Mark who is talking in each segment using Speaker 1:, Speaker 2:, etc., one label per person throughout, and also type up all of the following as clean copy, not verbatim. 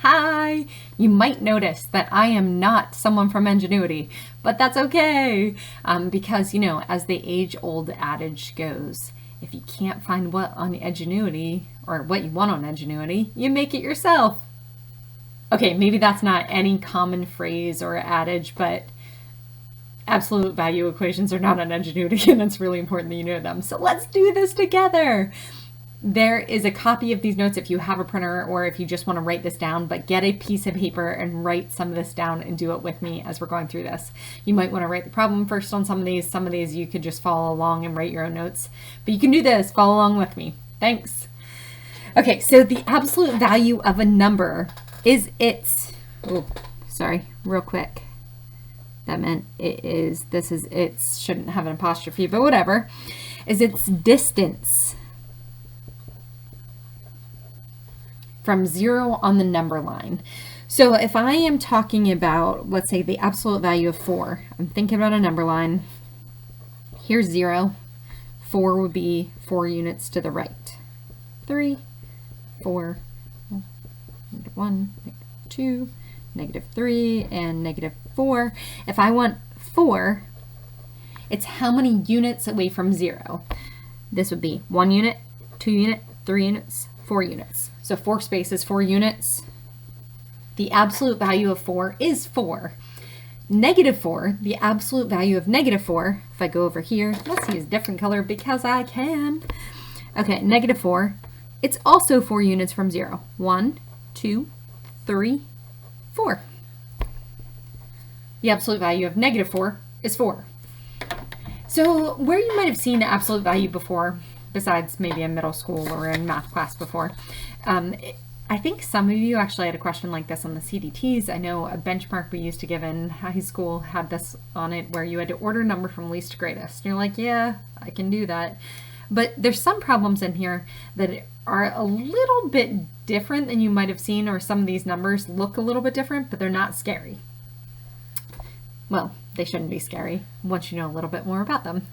Speaker 1: Hi! You might notice that I am not someone from Edgenuity, but that's okay because, you know, as the age-old adage goes, if you can't find what on Edgenuity or what you want on Edgenuity, you make it yourself. Okay, maybe that's not any common phrase or adage, but absolute value equations are not on Edgenuity, and it's really important that you know them. So let's do this together. There is a copy of these notes if you have a printer or if you just want to write this down, but get a piece of paper and write some of this down and do it with me as we're going through this. You might want to write the problem first on some of these. Some of these you could just follow along and write your own notes, but you can do this, follow along with me. Thanks. Okay, so the absolute value of a number is its, real quick. That meant it shouldn't have an apostrophe, but whatever, is its distance from 0 on the number line. So if I am talking about, let's say, the absolute value of 4, I'm thinking about a number line. Here's 0. 4 would be 4 units to the right. 3, 4, -1, -2, -3, and -4. If I want 4, it's how many units away from 0. This would be 1 unit, 2 unit, 3 units, 4 units. So 4 spaces, 4 units. The absolute value of 4 is 4. -4, the absolute value of -4, if I go over here, let's use a different color because I can. Okay, -4, it's also 4 units from 0. 1, 2, 3, 4. The absolute value of -4 is 4. So where you might have seen the absolute value before, besides maybe in middle school or in math class before, I think some of you actually had a question like this on the CDTs. I know a benchmark we used to give in high school had this on it where you had to order a number from least to greatest. And you're like, yeah, I can do that. But there's some problems in here that are a little bit different than you might have seen, or some of these numbers look a little bit different, but they're not scary. Well, they shouldn't be scary once you know a little bit more about them.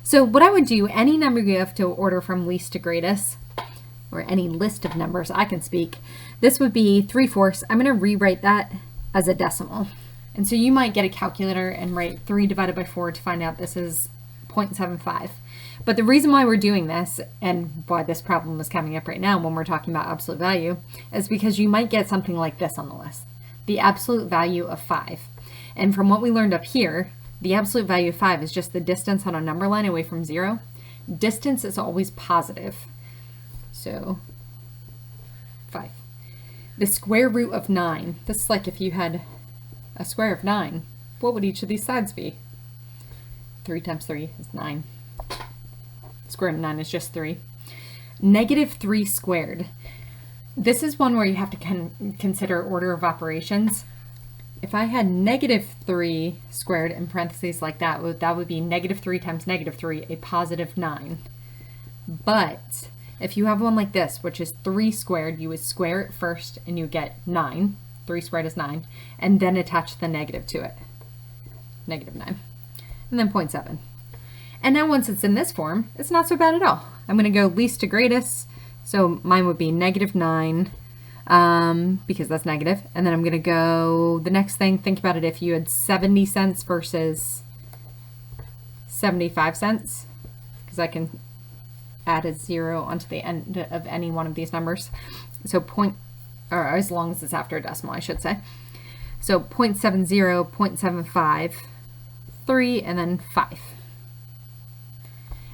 Speaker 1: So what I would do, any number you have to order from least to greatest, or any list of numbers, I can speak, this would be 3/4. I'm going to rewrite that as a decimal. And so you might get a calculator and write 3 divided by 4 to find out this is 0.75. But the reason why we're doing this, and why this problem is coming up right now when we're talking about absolute value, is because you might get something like this on the list, the absolute value of 5. And from what we learned up here, the absolute value of 5 is just the distance on a number line away from 0. Distance is always positive. So 5. The square root of 9. This is like if you had a square of 9. What would each of these sides be? 3 times 3 is 9. Square root of 9 is just 3. -3 squared. This is one where you have to consider order of operations. If I had -3 squared in parentheses like that would be -3 times -3, a positive 9. But if you have one like this, which is 3 squared, you would square it first and you get 9. 3 squared is 9. And then attach the negative to it. -9. And then 0.7. And now once it's in this form, it's not so bad at all. I'm going to go least to greatest. So mine would be -9. Because that's negative. And then I'm going to go, the next thing, think about it if you had 70 cents versus 75 cents, because I can add a 0 onto the end of any one of these numbers. So or as long as it's after a decimal, I should say. So 0.70, 0.75, 3, and then 5.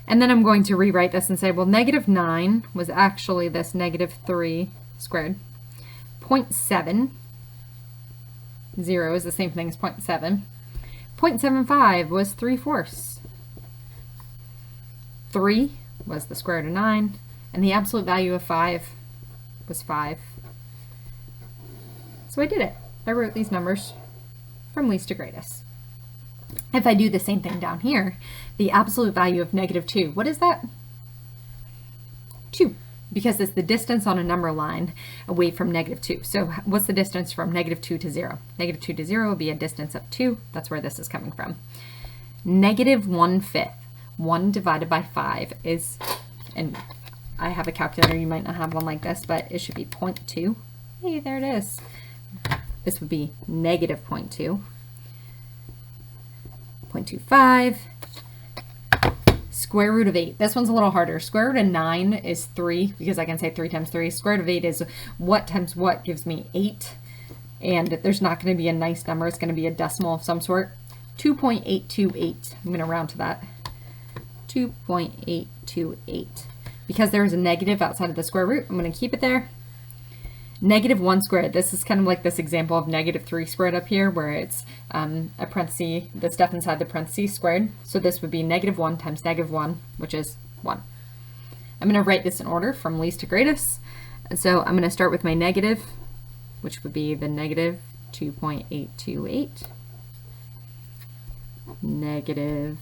Speaker 1: And then I'm going to rewrite this and say, well, -9 was actually this -3 squared. 0.7, 0 is the same thing as 0.7. 0.75 was 3/4. 3 was the square root of 9, and the absolute value of 5 was 5. So I did it. I wrote these numbers from least to greatest. If I do the same thing down here, the absolute value of -2, what is that? 2. Because it's the distance on a number line away from -2. So what's the distance from -2 to 0? -2 to 0 would be a distance of 2. That's where this is coming from. -1/5. 1 divided by 5 is, and I have a calculator, you might not have one like this, but it should be 0.2. Hey, there it is. This would be negative 0.2. 0.25. Square root of 8. This one's a little harder. Square root of 9 is 3, because I can say 3 times 3. Square root of 8 is what times what gives me 8. And there's not going to be a nice number. It's going to be a decimal of some sort. 2.828. I'm going to round to that. 2.828. Because there is a negative outside of the square root, I'm going to keep it there. Negative 1 squared. This is kind of like this example of negative 3 squared up here, where it's a parenthesis, the stuff inside the parentheses squared. So this would be negative 1 times negative 1, which is 1. I'm going to write this in order from least to greatest. And so I'm going to start with my negative, which would be the negative 2.828, negative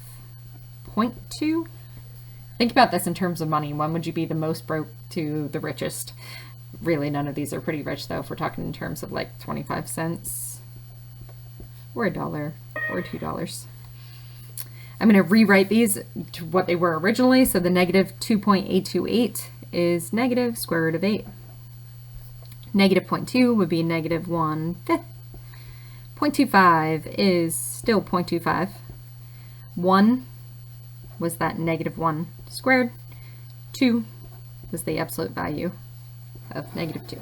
Speaker 1: 0.2. Think about this in terms of money. When would you be the most broke to the richest? Really, none of these are pretty rich, though, if we're talking in terms of like 25 cents or $1 or $2. I'm going to rewrite these to what they were originally. So the negative 2.828 is negative square root of 8. Negative 0.2 would be negative 1/5. 0.25 is still 0.25. 1 was that negative 1 squared. 2 was the absolute value of negative 2.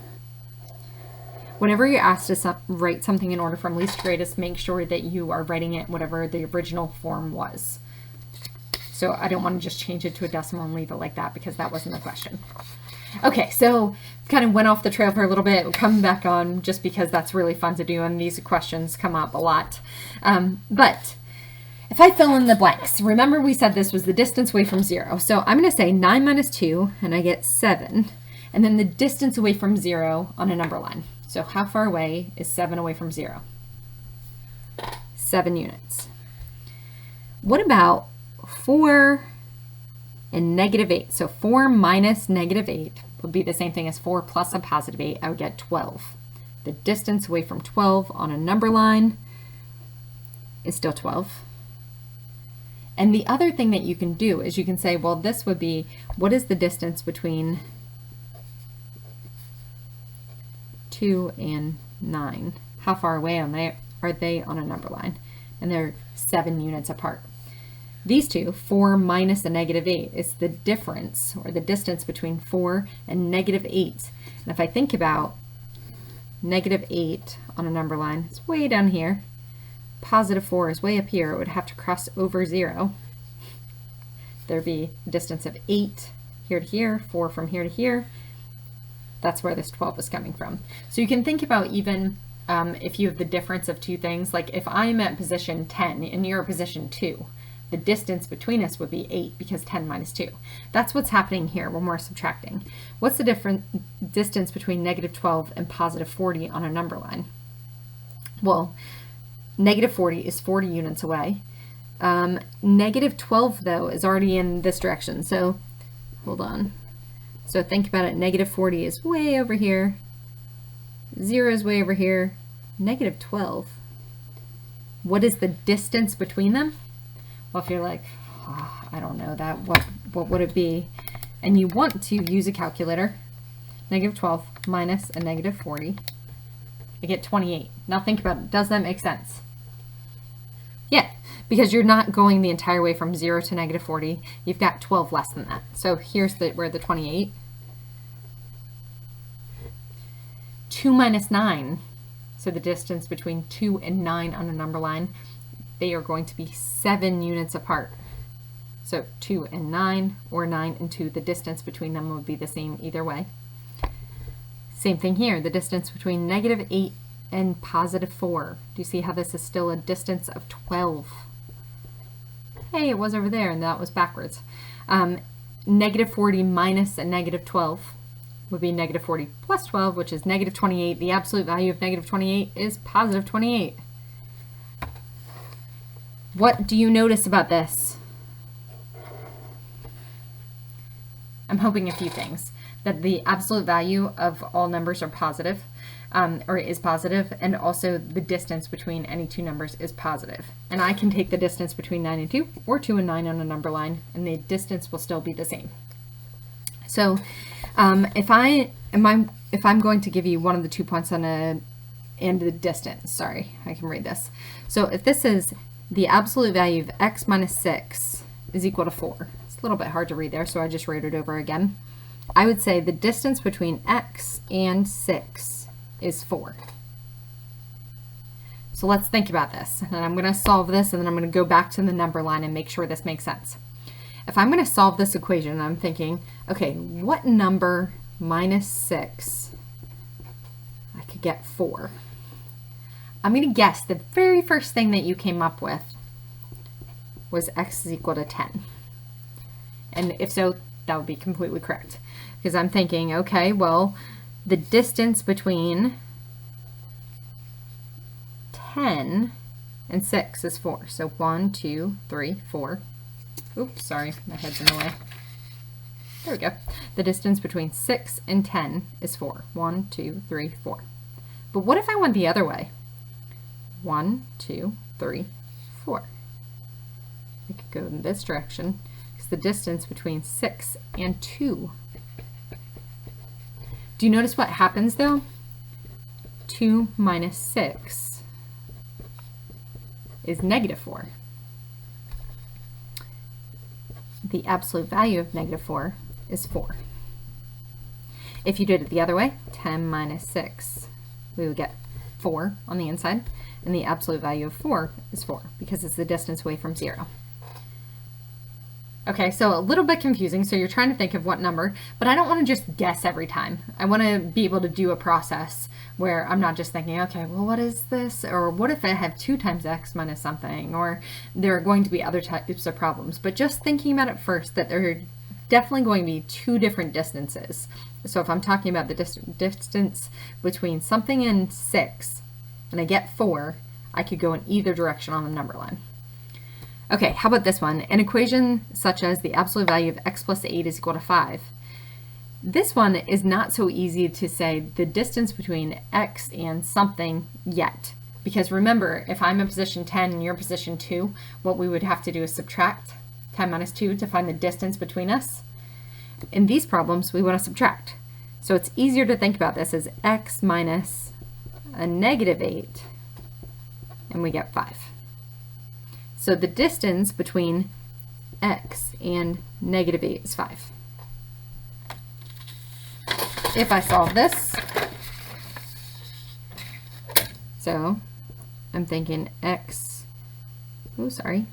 Speaker 1: Whenever you're asked to write something in order from least to greatest, make sure that you are writing it whatever the original form was. So I don't want to just change it to a decimal and leave it like that, because that wasn't the question. Okay, so kind of went off the trail for a little bit. We'll come back on just because that's really fun to do, and these questions come up a lot. But if I fill in the blanks, remember we said this was the distance away from 0. So I'm going to say 9 minus 2, and I get 7. And then the distance away from 0 on a number line. So how far away is 7 away from 0? 7 units. What about 4 and negative 8? So 4 minus negative 8 would be the same thing as 4 plus a positive 8. I would get 12. The distance away from 12 on a number line is still 12. And the other thing that you can do is you can say, well, this would be, what is the distance between 2 and 9? How far away are they on a number line? And they're 7 units apart. These two, 4 minus a negative 8, is the difference, or the distance between 4 and negative 8. And if I think about negative 8 on a number line, it's way down here. Positive 4 is way up here. It would have to cross over 0. There'd be a distance of 8 here to here, 4 from here to here. That's where this 12 is coming from. So you can think about even if you have the difference of two things, like if I'm at position 10 and you're at position 2, the distance between us would be 8 because 10 minus 2. That's what's happening here when we're subtracting. What's the different distance between negative 12 and positive 40 on a number line? Well, negative 40 is 40 units away. Negative 12, though, is already in this direction. So hold on. So think about it. Negative 40 is way over here. 0 is way over here. Negative 12. What is the distance between them? Well, if you're like, oh, I don't know that, what would it be? And you want to use a calculator. Negative 12 minus a negative 40. I get 28. Now think about it. Does that make sense? Yeah, because you're not going the entire way from 0 to negative 40. You've got 12 less than that. So here's where the 28. 2 minus 9. So the distance between 2 and 9 on a number line, they are going to be 7 units apart. So 2 and 9, or 9 and 2, the distance between them would be the same either way. Same thing here, the distance between negative 8 and positive 4. Do you see how this is still a distance of 12? Hey, it was over there and that was backwards. Negative 40 minus a negative 12 would be negative 40 plus 12, which is negative 28. The absolute value of negative 28 is positive 28. What do you notice about this? I'm hoping a few things. That the absolute value of all numbers are positive, or is positive, and also the distance between any two numbers is positive. And I can take the distance between 9 and 2, or 2 and 9 on a number line, and the distance will still be the same. So if I if I'm going to give you one of the 2 points on a and the distance, sorry, I can read this. So if this is the absolute value of x minus 6 is equal to 4, it's a little bit hard to read there, so I just wrote it over again. I would say the distance between x and 6 is 4. So let's think about this. And I'm going to solve this, and then I'm going to go back to the number line and make sure this makes sense. If I'm going to solve this equation, I'm thinking, okay, what number minus 6 I could get 4? I'm going to guess the very first thing that you came up with was x is equal to 10. And if so, that would be completely correct. Because I'm thinking, okay, well, the distance between 10 and 6 is 4. So 1, 2, 3, 4. Oops, sorry, my head's in the way. There we go. The distance between 6 and 10 is 4. 1, 2, 3, 4. But what if I went the other way? 1, 2, 3, 4. I could go in this direction because the distance between 6 and 2. Do you notice what happens though? 2 minus 6 is negative 4. The absolute value of negative 4 is 4. If you did it the other way, 10 minus 6, we would get 4 on the inside, and the absolute value of 4 is 4 because it's the distance away from 0. Okay, so a little bit confusing, so you're trying to think of what number, but I don't want to just guess every time. I want to be able to do a process where I'm not just thinking, okay, well, what is this? Or what if I have 2 times x minus something? Or there are going to be other types of problems. But just thinking about it first, that there are definitely going to be 2 different distances. So if I'm talking about the distance between something and 6, and I get 4, I could go in either direction on the number line. Okay, how about this one? An equation such as the absolute value of x plus 8 is equal to 5. This one is not so easy to say the distance between x and something yet. Because remember, if I'm in position 10 and you're in position 2, what we would have to do is subtract 10 minus 2 to find the distance between us. In these problems, we want to subtract. So it's easier to think about this as x minus a negative 8, and we get 5. So the distance between x and negative 8 is 5. If I solve this, so I'm thinking x, oh sorry,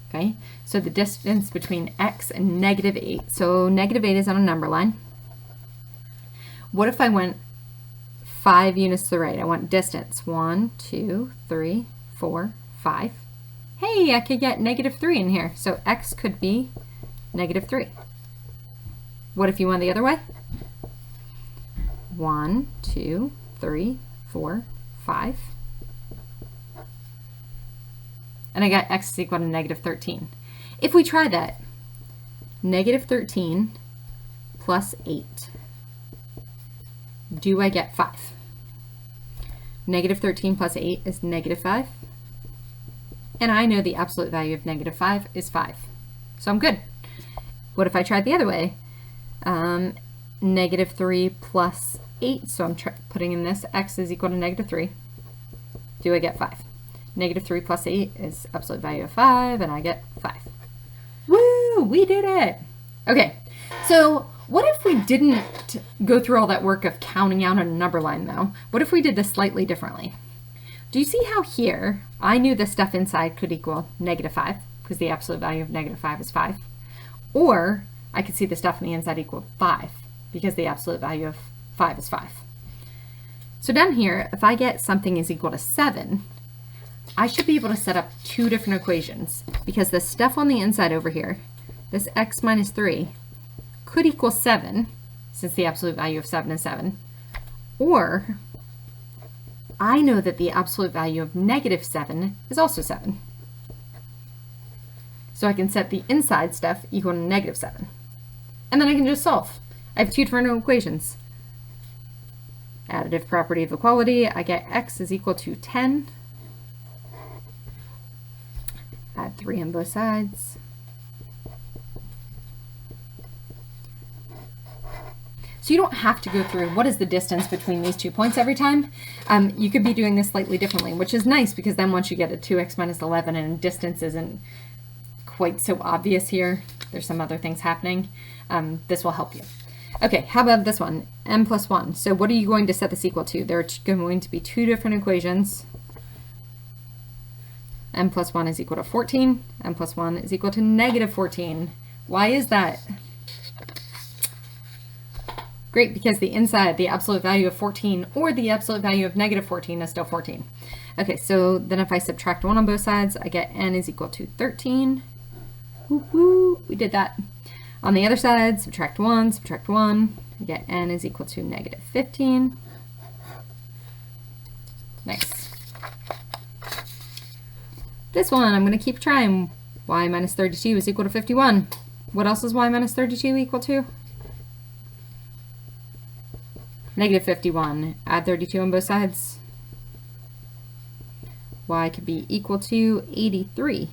Speaker 1: okay, so the distance between x and negative 8, so negative 8 is on a number line. What if I went 5 units to the right? I want distance, 1, 2, 3, 4, 5. Hey, I could get negative 3 in here, so x could be negative 3. What if you went the other way? 1, 2, 3, 4, 5. And I got x is equal to negative 13. If we try that, negative 13 plus 8, do I get 5? Negative 13 plus 8 is negative 5. And I know the absolute value of negative 5 is 5. So I'm good. What if I tried the other way? Negative 3 plus 8, so I'm putting in this, x is equal to negative 3. Do I get 5? Negative 3 plus 8 is absolute value of 5, and I get 5. Woo! We did it! Okay, so what if we didn't go through all that work of counting out on a number line, though? What if we did this slightly differently? Do you see how here I knew the stuff inside could equal negative 5, because the absolute value of negative 5 is 5? Or I could see the stuff on the inside equal 5, because the absolute value of 5 is 5. So down here, if I get something is equal to 7, I should be able to set up 2 different equations, because the stuff on the inside over here, this x minus 3, could equal 7, since the absolute value of 7 is 7, or I know that the absolute value of negative 7 is also 7. So I can set the inside stuff equal to negative 7. And then I can just solve. I have 2 different equations. Additive property of equality, I get x is equal to 10. Add 3 on both sides. So you don't have to go through what is the distance between these 2 points every time. You could be doing this slightly differently, which is nice because then once you get to 2x minus 11 and distance isn't quite so obvious here, there's some other things happening, this will help you. Okay, how about this one, m plus 1. So what are you going to set this equal to? There are going to be two different equations. M plus 1 is equal to 14. M plus 1 is equal to negative 14. Why is that? Great, because the inside, the absolute value of 14 or the absolute value of negative 14 is still 14. Okay, so then if I subtract 1 on both sides, I get n is equal to 13. Woo-hoo, we did that. On the other side, subtract 1, I get n is equal to negative 15. Nice. This one, I'm going to keep trying. Y minus 32 is equal to 51. What else is y minus 32 equal to? Negative 51. Add 32 on both sides. Y could be equal to 83.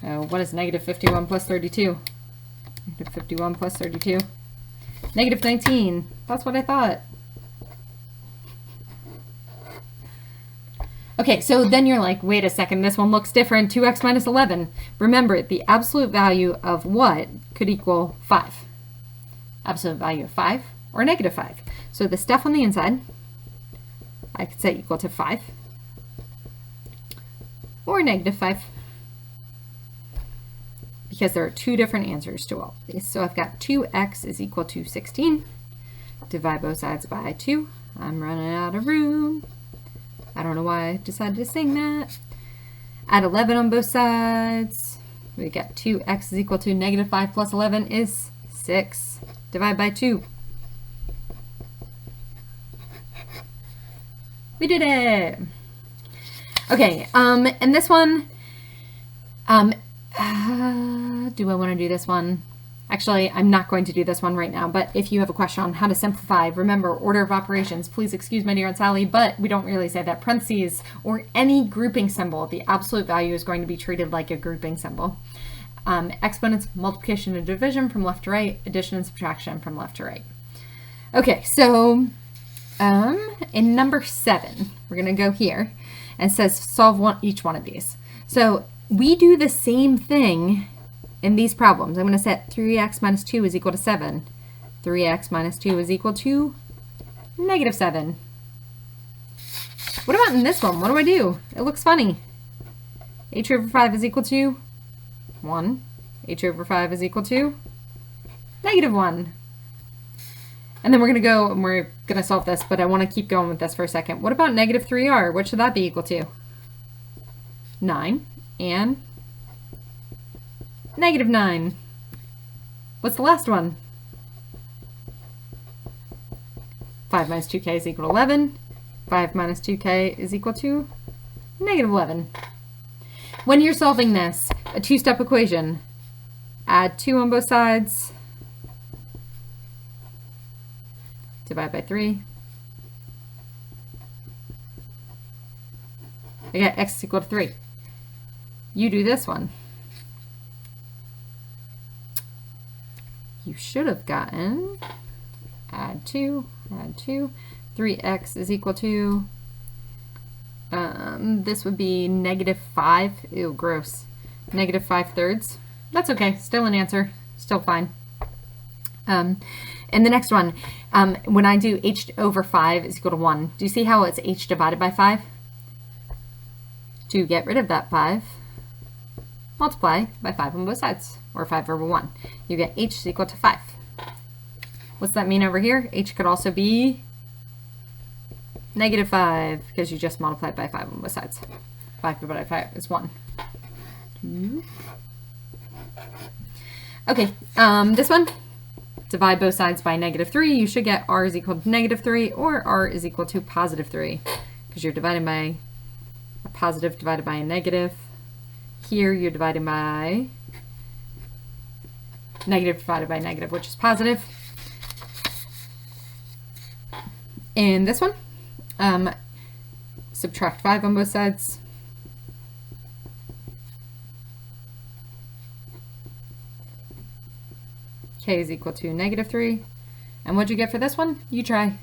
Speaker 1: Oh, what is negative 51 plus 32? Negative 51 plus 32. Negative 19. That's what I thought. Okay, so then you're like, wait a second, this one looks different. 2x minus 11. Remember, the absolute value of what could equal 5? Absolute value of 5 or negative 5. So the stuff on the inside, I could say equal to 5 or negative 5. Because there are two different answers to all of these. So I've got 2x is equal to 16. Divide both sides by 2. I'm running out of room. I don't know why I decided to sing that. Add 11 on both sides. We get 2x is equal to negative 5 plus 11 is 6. Divide by 2. We did it. Okay, and this one, do I want to do this one? Actually, I'm not going to do this one right now, but if you have a question on how to simplify, remember order of operations, please excuse my dear Aunt Sally, but we don't really say that. Parentheses or any grouping symbol, the absolute value is going to be treated like a grouping symbol. Exponents, multiplication and division from left to right, addition and subtraction from left to right. Okay, so in number 7, we're going to go here, and it says solve each one of these. So we do the same thing in these problems. I'm going to set 3x minus 2 is equal to 7. 3x minus 2 is equal to negative 7. What about in this one? What do I do? It looks funny. H over 5 is equal to 1. H over 5 is equal to negative 1. And then we're going to go and we're going to solve this, but I want to keep going with this for a second. What about negative 3r? What should that be equal to? 9 and negative 9. What's the last one? 5 minus 2k is equal to 11. 5 minus 2k is equal to negative 11. When you're solving this, a two-step equation, add 2 on both sides, divide by 3. I get x is equal to 3. You do this one. You should have gotten, add 2, 3x is equal to, this would be negative 5. Ew, gross. Negative 5/3. That's okay, still an answer, still fine. And the next one, when I do h over 5 is equal to 1, do you see how it's h divided by 5? To get rid of that 5, multiply by 5 on both sides, or 5 over 1. You get h is equal to 5. What's that mean over here? H could also be negative 5, because you just multiplied by 5 on both sides. 5 divided by 5 is 1. Okay, this one, divide both sides by negative 3. You should get r is equal to negative 3, or r is equal to positive 3, because you're dividing by a positive divided by a negative. Here you're dividing by negative divided by negative, which is positive. And this one, subtract 5 on both sides. K is equal to negative 3. And what'd you get for this one? You try.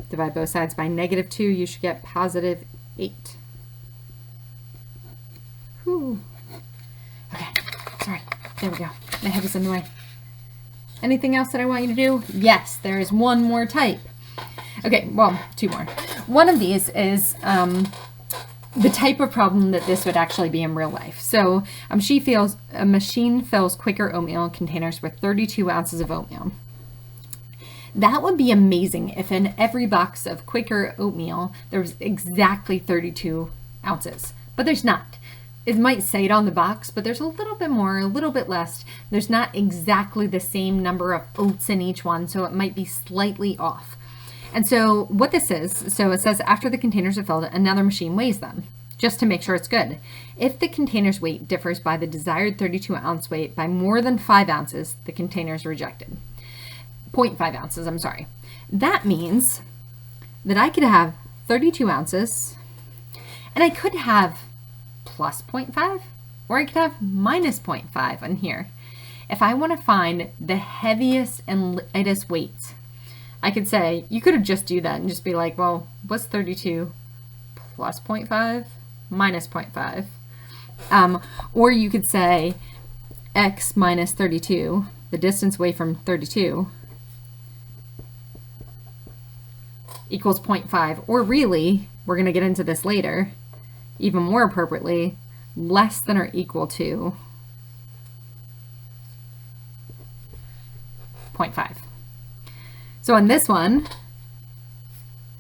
Speaker 1: Divide both sides by negative 2, you should get positive 8. Whew. Okay, sorry. There we go. My head was in the way. Anything else that I want you to do? Yes, there is one more type. Okay, well, two more. One of these is the type of problem that this would actually be in real life. So a machine fills Quaker oatmeal containers with 32 ounces of oatmeal. That would be amazing if in every box of Quaker oatmeal there was exactly 32 ounces, but there's not. It might say it on the box, but there's a little bit more, a little bit less. There's not exactly the same number of oats in each one, so it might be slightly off. And so what this is, so it says after the containers are filled, another machine weighs them, just to make sure it's good. If the container's weight differs by the desired 32 ounce weight by more than 5 ounces, the container is rejected. 0.5 ounces, I'm sorry. That means that I could have 32 ounces, and I could have plus 0.5, or I could have minus 0.5 on here. If I want to find the heaviest and lightest weights, I could say, you could have just do that and just be like, well, what's 32 plus 0.5 minus 0.5? Or you could say x minus 32, the distance away from 32, equals 0.5, or really, we're going to get into this later, even more appropriately, less than or equal to 0.5. So in this one,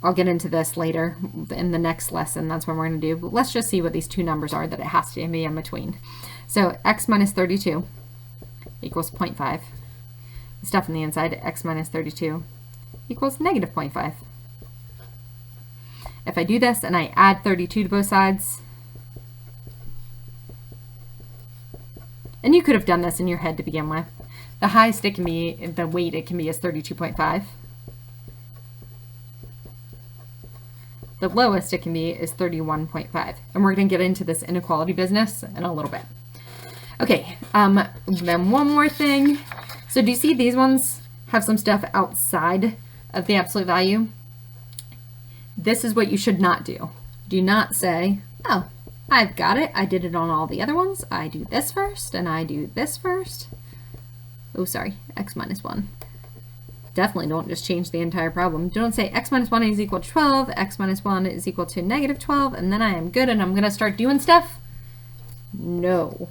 Speaker 1: I'll get into this later in the next lesson, that's what we're going to do, but let's just see what these two numbers are that it has to be in between. So x minus 32 equals 0.5. The stuff on the inside, x minus 32 equals negative 0.5. If I do this and I add 32 to both sides, and you could have done this in your head to begin with, the highest it can be, the weight it can be is 32.5. The lowest it can be is 31.5. And we're going to get into this inequality business in a little bit. Okay, then one more thing. So do you see these ones have some stuff outside of the absolute value? This is what you should not do. Do not say, oh, I've got it. I did it on all the other ones. I do this first, and I do this first. Oh, sorry, x minus 1. Definitely don't just change the entire problem. Don't say x minus 1 is equal to 12, x minus 1 is equal to negative 12, and then I am good and I'm going to start doing stuff. No.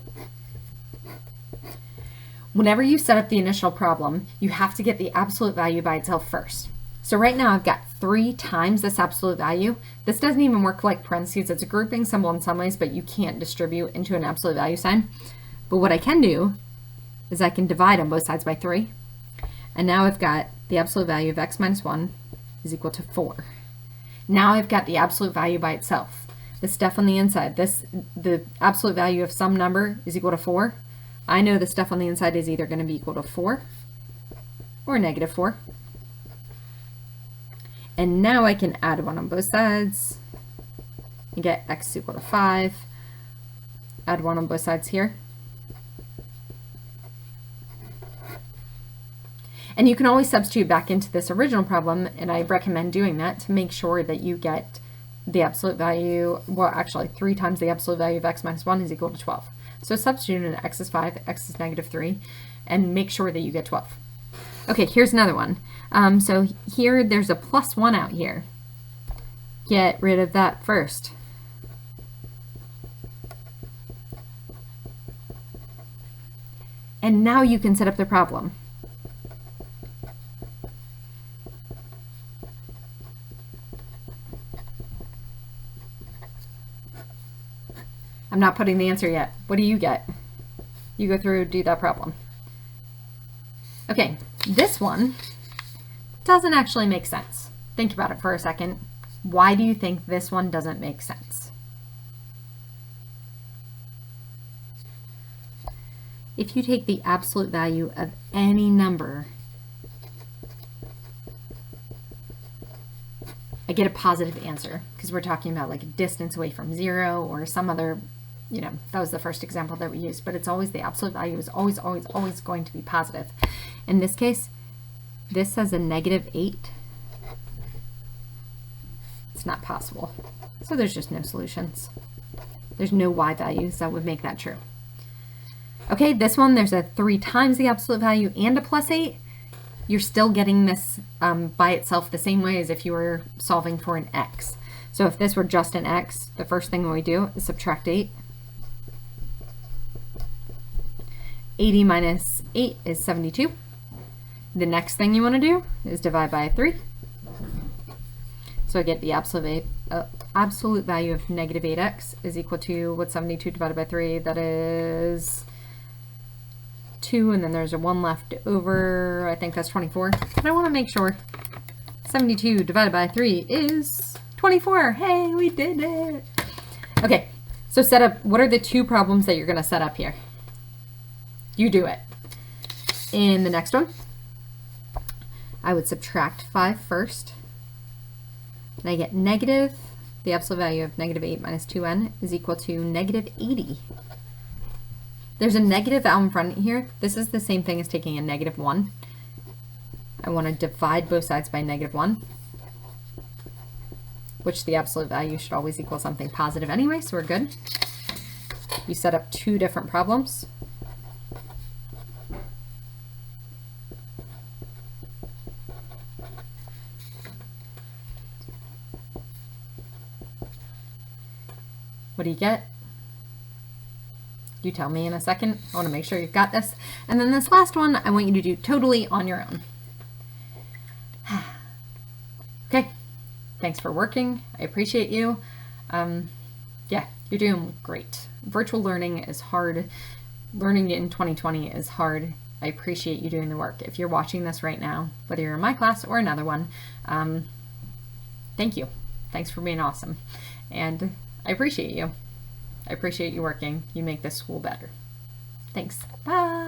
Speaker 1: Whenever you set up the initial problem, you have to get the absolute value by itself first. So right now I've got 3 times this absolute value. This doesn't even work like parentheses. It's a grouping symbol in some ways, but you can't distribute into an absolute value sign. But what I can do is I can divide on both sides by 3. And now I've got the absolute value of x minus 1 is equal to 4. Now I've got the absolute value by itself. The stuff on the inside, the absolute value of some number is equal to 4. I know the stuff on the inside is either going to be equal to 4 or negative 4. And now I can add 1 on both sides and get x equal to 5. Add 1 on both sides here. And you can always substitute back into this original problem, and I recommend doing that to make sure that you get the absolute value, well actually 3 times the absolute value of x minus 1 is equal to 12. So substitute in x is 5, x is negative 3, and make sure that you get 12. Okay, here's another one. So here there's a plus 1 out here. Get rid of that first. And now you can set up the problem. I'm not putting the answer yet. What do you get? You go through, do that problem. Okay, this one doesn't actually make sense. Think about it for a second. Why do you think this one doesn't make sense? If you take the absolute value of any number I get a positive answer because we're talking about like a distance away from 0 or some other, that was the first example that we used, but it's always the absolute value is always, always, always going to be positive. In this case, this says a -8. It's not possible. So there's just no solutions. There's no y values that would make that true. Okay, this one, there's a 3 times the absolute value and a +8. You're still getting this by itself the same way as if you were solving for an x. So if this were just an x, the first thing we do is subtract 8. 80 minus 8 is 72. The next thing you want to do is divide by 3. So I get the absolute value of -8x is equal to, what's 72 divided by 3? That is 2, and then there's a 1 left over. I think that's 24. But I want to make sure 72 divided by 3 is 24. Hey, we did it. Okay, so set up, what are the 2 problems that you're going to set up here? You do it. In the next one, I would subtract 5 first. And I get the absolute value of -8 minus 2n is equal to -80. There's a negative out in front here. This is the same thing as taking a -1. I want to divide both sides by -1, which the absolute value should always equal something positive anyway, so we're good. You set up 2 different problems. What do you get? You tell me in a second. I want to make sure you've got this. And then this last one, I want you to do totally on your own. Okay, thanks for working. I appreciate you. Yeah, you're doing great. Virtual learning is hard. Learning in 2020 is hard. I appreciate you doing the work. If you're watching this right now, whether you're in my class or another one, thank you. Thanks for being awesome. And I appreciate you. I appreciate you working. You make this school better. Thanks. Bye.